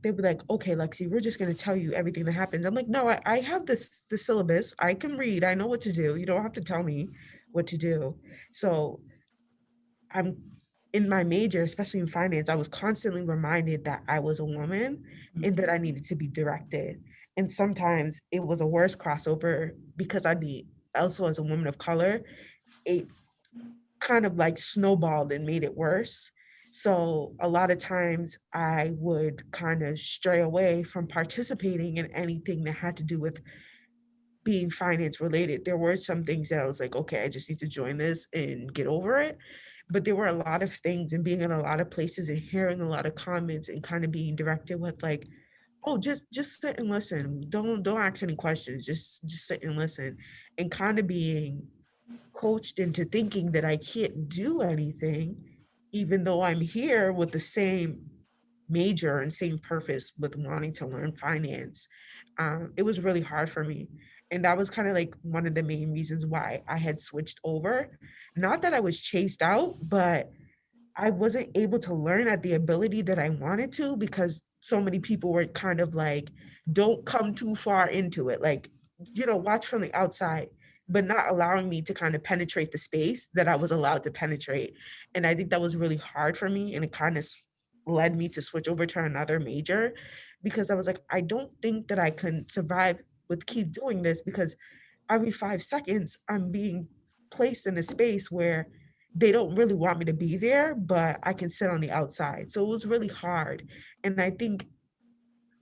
they'd be like, "Okay, Lexi, we're just gonna tell you everything that happens." I'm like, "No, I have the syllabus. I can read. I know what to do. You don't have to tell me what to do." So I'm in my major, especially in finance, I was constantly reminded that I was a woman and that I needed to be directed. And sometimes it was a worse crossover because I'd be also as a woman of color, it kind of like snowballed and made it worse. So a lot of times I would kind of stray away from participating in anything that had to do with being finance related. There were some things that I was like, okay, I just need to join this and get over it. But there were a lot of things and being in a lot of places and hearing a lot of comments and kind of being directed with like, oh, just sit and listen. Don't ask any questions. Just sit and listen. And kind of being coached into thinking that I can't do anything, even though I'm here with the same major and same purpose with wanting to learn finance. It was really hard for me. And that was kind of like one of the main reasons why I had switched over. Not that I was chased out, but I wasn't able to learn at the ability that I wanted to because so many people were kind of like, don't come too far into it. Like, you know, watch from the outside, but not allowing me to kind of penetrate the space that I was allowed to penetrate. And I think that was really hard for me. And it kind of led me to switch over to another major, because I was like, I don't think that I can survive with keep doing this, because every 5 seconds I'm being placed in a space where they don't really want me to be there, but I can sit on the outside. So it was really hard. And I think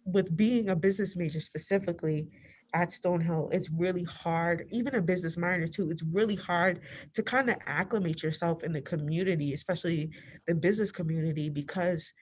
with being a business major specifically at Stonehill, it's really hard, even a business minor too, it's really hard to kind of acclimate yourself in the community, especially the business community, because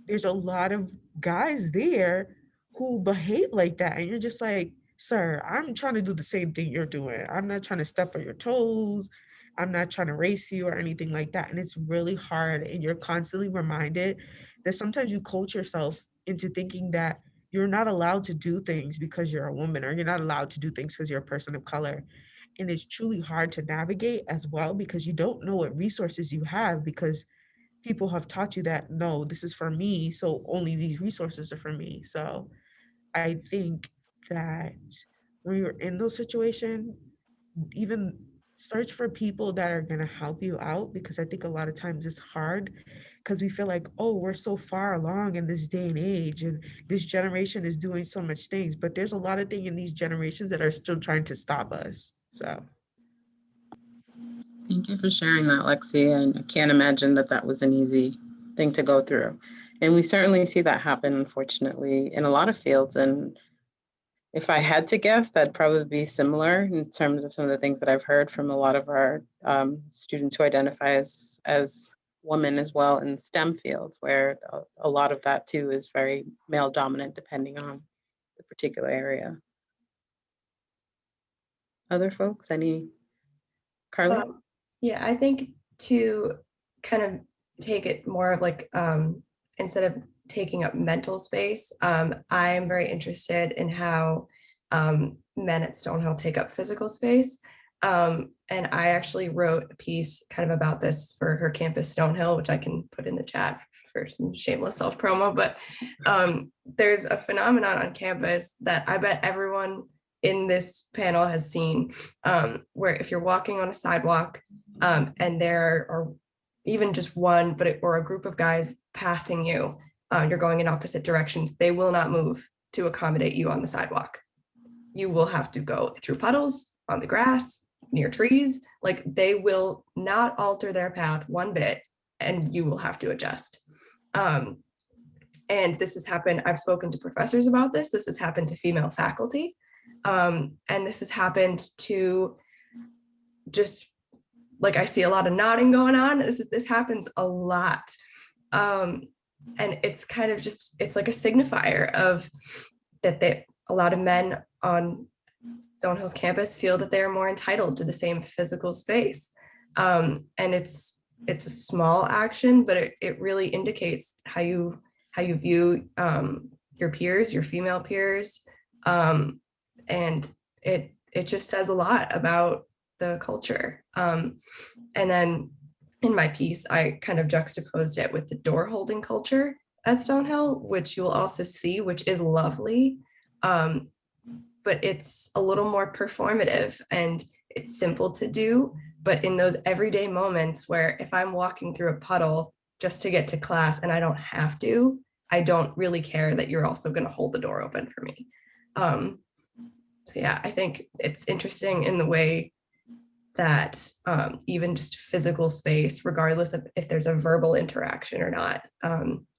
there's a lot of guys there who behave like that. And you're just like, sir, I'm trying to do the same thing you're doing. I'm not trying to step on your toes. I'm not trying to race you or anything like that. And it's really hard. And you're constantly reminded that sometimes you coach yourself into thinking that you're not allowed to do things because you're a woman, or you're not allowed to do things because you're a person of color. And it's truly hard to navigate as well, because you don't know what resources you have, because people have taught you that no, this is for me, so only these resources are for me. So I think that when you're in those situations, even search for people that are going to help you out, because I think a lot of times it's hard because we feel like, oh, we're so far along in this day and age, and this generation is doing so much things, but there's a lot of things in these generations that are still trying to stop us. So Thank you for sharing that, Lexi. And I can't imagine that that was an easy thing to go through. And we certainly see that happen, unfortunately, in a lot of fields. And if I had to guess, that'd probably be similar in terms of some of the things that I've heard from a lot of our students who identify as women as well in STEM fields, where a lot of that too is very male dominant, depending on the particular area. Other folks, any? Carly? Yeah, I think to kind of take it more of like, instead of taking up mental space, I am very interested in how men at Stonehill take up physical space. And I actually wrote a piece kind of about this for her campus, Stonehill, which I can put in the chat for some shameless self promo. But there's a phenomenon on campus that I bet everyone in this panel has seen, where if you're walking on a sidewalk and there are even just one, or a group of guys passing you, you're going in opposite directions, they will not move to accommodate you on the sidewalk. You will have to go through puddles, on the grass, near trees. Like, they will not alter their path one bit, and you will have to adjust. And this has happened, I've spoken to professors about this. This has happened to female faculty. And this has happened to just, like, I see a lot of nodding going on. This happens a lot. And it's kind of just, it's like a signifier of that a lot of men on Stonehill's campus feel that they're more entitled to the same physical space. And it's a small action, but it really indicates how you view your peers, your female peers. And it just says a lot about the culture. And then in my piece, I kind of juxtaposed it with the door holding culture at Stonehill, which you will also see, which is lovely. But it's a little more performative and it's simple to do. But in those everyday moments where if I'm walking through a puddle just to get to class and I don't have to, I don't really care that you're also going to hold the door open for me. So yeah, I think it's interesting in the way that even just physical space, regardless of if there's a verbal interaction or not,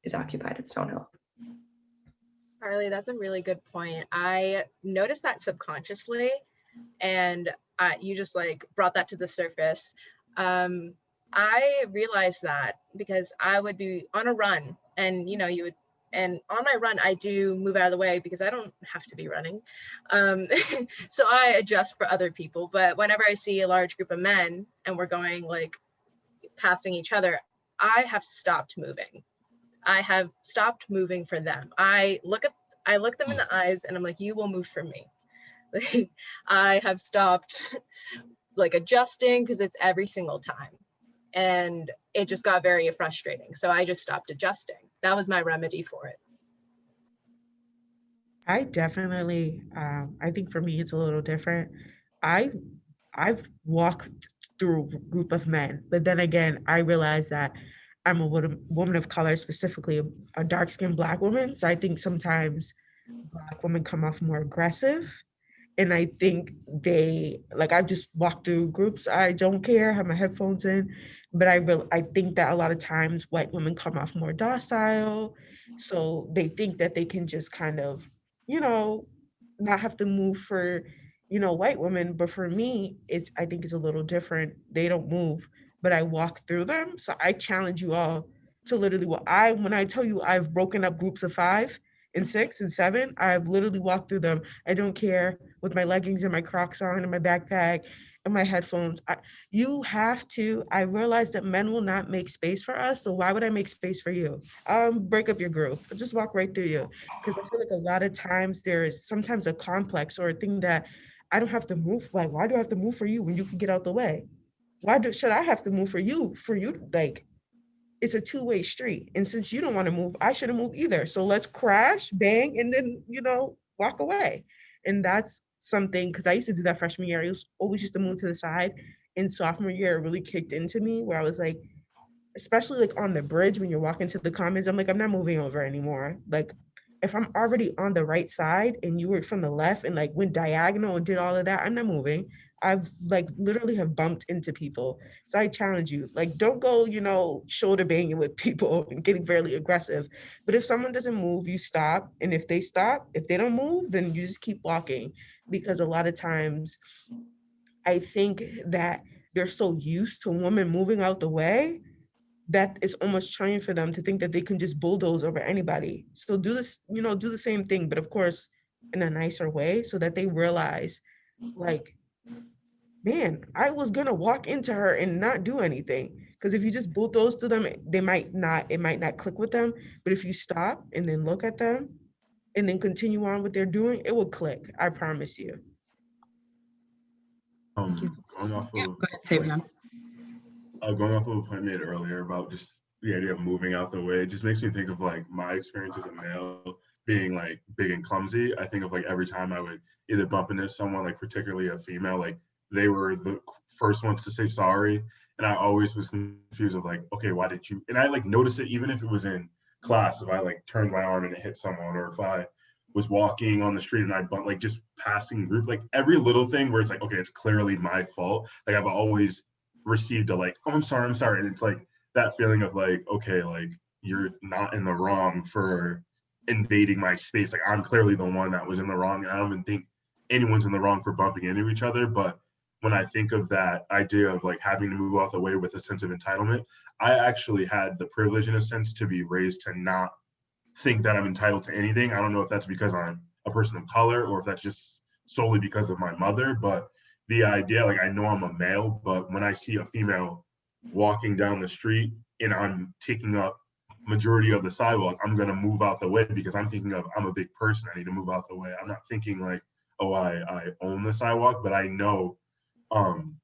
is occupied at Stonehill. Carly, that's a really good point. I noticed that subconsciously, and you just like brought that to the surface. I realized that because I would be on a run, and and on my run, I do move out of the way because I don't have to be running. So I adjust for other people. But whenever I see a large group of men and we're going like passing each other, I have stopped moving. I have stopped moving for them. I look them in the eyes and I'm like, you will move for me. Like, I have stopped like adjusting because it's every single time. And it just got very frustrating. So I just stopped adjusting. That was my remedy for it. I definitely, I think for me, it's a little different. I've walked through a group of men, but then again, I realized that I'm a woman of color, specifically a dark-skinned Black woman. So I think sometimes Black women come off more aggressive. And I think I've just walked through groups. I don't care, have my headphones in, but I think that a lot of times white women come off more docile. So they think that they can just kind of, you know, not have to move for, white women. But for me, I think it's a little different. They don't move, but I walk through them. So I challenge you all to literally when I tell you I've broken up groups of 5 and 6 and 7, I've literally walked through them. I don't care, with my leggings and my Crocs on and my backpack and my headphones. I realize that men will not make space for us. So why would I make space for you? Break up your group. I'll just walk right through you. Because I feel like a lot of times there is sometimes a complex or a thing that I don't have to move. Like, why do I have to move for you when you can get out the way? Should I have to move for you? Like, it's a two-way street. And since you don't want to move, I shouldn't move either. So let's crash, bang, and then, walk away. And that's something, because I used to do that freshman year. I always used to move to the side. And sophomore year, it really kicked into me where I was like, especially like on the bridge when you're walking to the commons, I'm like, I'm not moving over anymore. Like, if I'm already on the right side and you were from the left and like went diagonal and did all of that, I'm not moving. I've like literally have bumped into people. So I challenge you, like, don't go, shoulder banging with people and getting fairly aggressive. But if someone doesn't move, you stop. And if they stop, if they don't move, then you just keep walking. Because a lot of times I think that they're so used to women moving out the way that it's almost trying for them to think that they can just bulldoze over anybody. So do the same thing, but of course in a nicer way so that they realize, like, man, I was gonna walk into her and not do anything. Because if you just bulldoze to them, it might not click with them. But if you stop and then look at them and then continue on what they're doing, it will click. I promise you. Thank you. Going off Yeah, of go ahead, a point, Savion. going off of a point made earlier about just the idea of moving out the way, it just makes me think of like my experience as a male being like big and clumsy. I think of like every time I would either bump into someone, like particularly a female, like they were the first ones to say sorry. And I always was confused of like, okay, why did you? And I like notice it even if it was in class, if I like turned my arm and it hit someone, or if I was walking on the street and I bump, like just passing group, like every little thing where it's like, okay, it's clearly my fault. Like I've always received a like, oh, I'm sorry. And it's like that feeling of like, okay, like you're not in the wrong for invading my space. Like I'm clearly the one that was in the wrong. And I don't even think anyone's in the wrong for bumping into each other. But when I think of that idea of like having to move out the way with a sense of entitlement, I actually had the privilege in a sense to be raised to not think that I'm entitled to anything. I don't know if that's because I'm a person of color or if that's just solely because of my mother, but the idea, like I know I'm a male, but when I see a female walking down the street and I'm taking up majority of the sidewalk, I'm gonna move out the way because I'm thinking of I'm a big person, I need to move out the way. I'm not thinking like, oh, I own the sidewalk, but I know, um,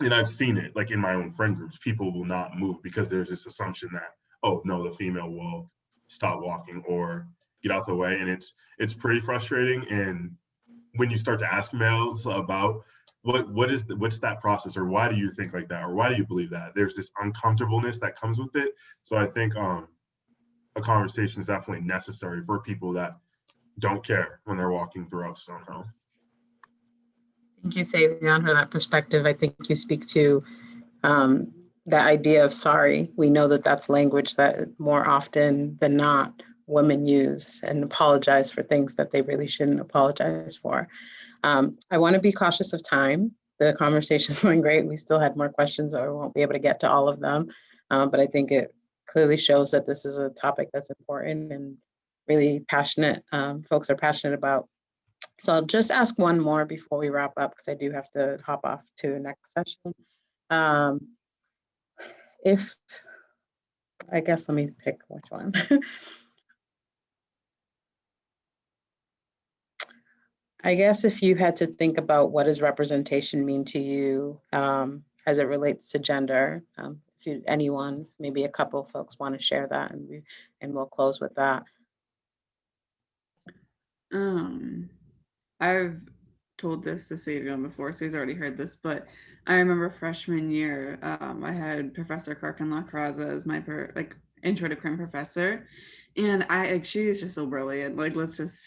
and I've seen it like in my own friend groups, people will not move because there's this assumption that, oh no, the female will stop walking or get out the way. And it's pretty frustrating. And when you start to ask males about what's that process, or why do you think like that, or why do you believe that, there's this uncomfortableness that comes with it. So I think a conversation is definitely necessary for people that don't care when they're walking throughout Stonehill. Thank you, Savion, for that perspective. I think you speak to that idea of sorry. We know that that's language that more often than not women use and apologize for things that they really shouldn't apologize for. I want to be cautious of time. The conversation's going great. We still had more questions, or we won't be able to get to all of them. But I think it clearly shows that this is a topic that's important and really passionate. Folks are passionate about. So I'll just ask one more before we wrap up, because I do have to hop off to the next session. If, I guess, let me pick which one. I guess if you had to think about what does representation mean to you as it relates to gender, if anyone, maybe a couple of folks want to share that, and we'll close with that. I've told this to Savion before, so he's already heard this, but I remember freshman year, I had Professor Karkin Lacraza as my intro to crim professor. And she's just so brilliant. Like,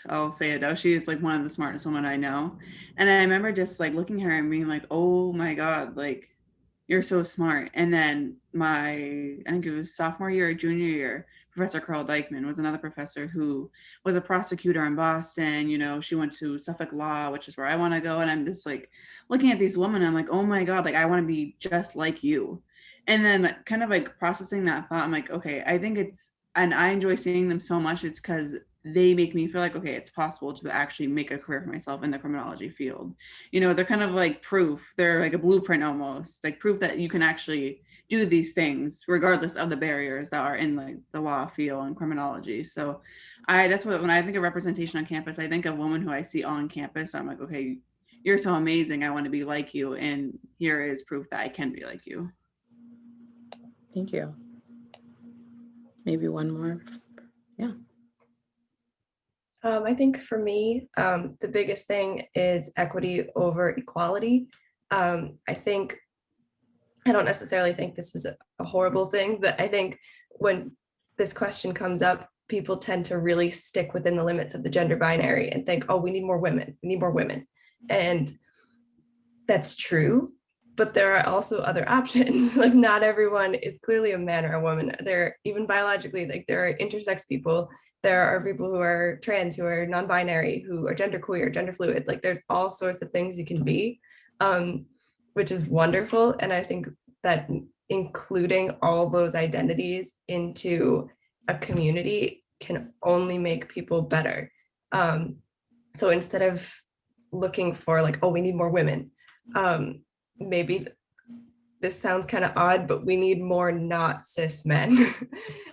I'll say it now. She is like one of the smartest women I know. And I remember just like looking at her and being like, oh my God, like, you're so smart. And then I think it was sophomore year or junior year, Professor Carl Dykman was another professor who was a prosecutor in Boston. You know, she went to Suffolk Law, which is where I want to go. And I'm just like looking at these women, I'm like, oh my God, like I want to be just like you. And then kind of like processing that thought, I'm like, okay, I think and I enjoy seeing them so much. It's because they make me feel like, okay, it's possible to actually make a career for myself in the criminology field. You know, they're kind of like proof. They're like a blueprint almost, like proof that you can actually do these things regardless of the barriers that are in like the law field and criminology. So that's what, when I think of representation on campus, I think of women who I see on campus. I'm like, okay, you're so amazing. I want to be like you. And here is proof that I can be like you. Thank you. Maybe one more. Yeah. I think for me, the biggest thing is equity over equality. I don't necessarily think this is a horrible thing, but I think when this question comes up, people tend to really stick within the limits of the gender binary and think, oh, we need more women, we need more women. And that's true, but there are also other options. Like not everyone is clearly a man or a woman. There, even biologically, like there are intersex people. There are people who are trans, who are non-binary, who are genderqueer, gender fluid. Like there's all sorts of things you can be, which is wonderful. And I think that including all those identities into a community can only make people better. So instead of looking for like, oh, we need more women, maybe this sounds kind of odd, but we need more not cis men.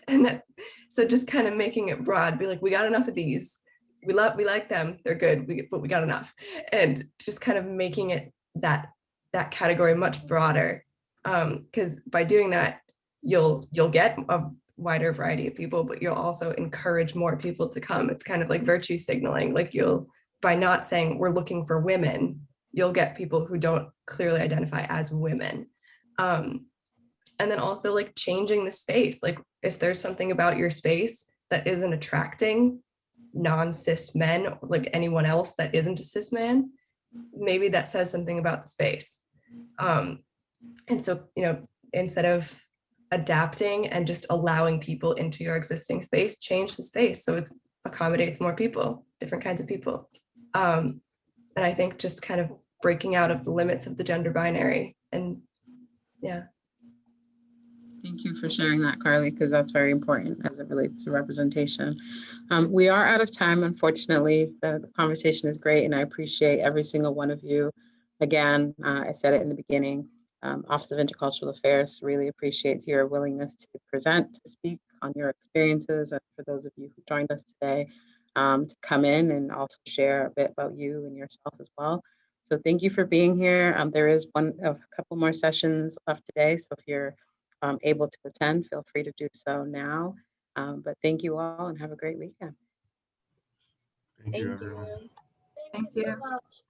And that, so just kind of making it broad, be like, we got enough of these. We like them, they're good, but we got enough. And just kind of making it that category much broader. Because by doing that, you'll get a wider variety of people, but you'll also encourage more people to come. It's kind of like virtue signaling. Like by not saying we're looking for women, you'll get people who don't clearly identify as women. And then also like changing the space. Like if there's something about your space that isn't attracting non-cis men, like anyone else that isn't a cis man, maybe that says something about the space. And so, instead of adapting and just allowing people into your existing space, change the space so it accommodates more people, different kinds of people. And I think just kind of breaking out of the limits of the gender binary. And yeah. Thank you for sharing that, Carly, because that's very important as it relates to representation. We are out of time, unfortunately. The conversation is great, and I appreciate every single one of you. Again, I said it in the beginning, Office of Intercultural Affairs really appreciates your willingness to present, to speak on your experiences, and for those of you who joined us today, to come in and also share a bit about you and yourself as well. So thank you for being here. There is a couple more sessions left today, so if you're able to attend, feel free to do so now. But thank you all and have a great weekend. Thank you, everyone. Thank you so much.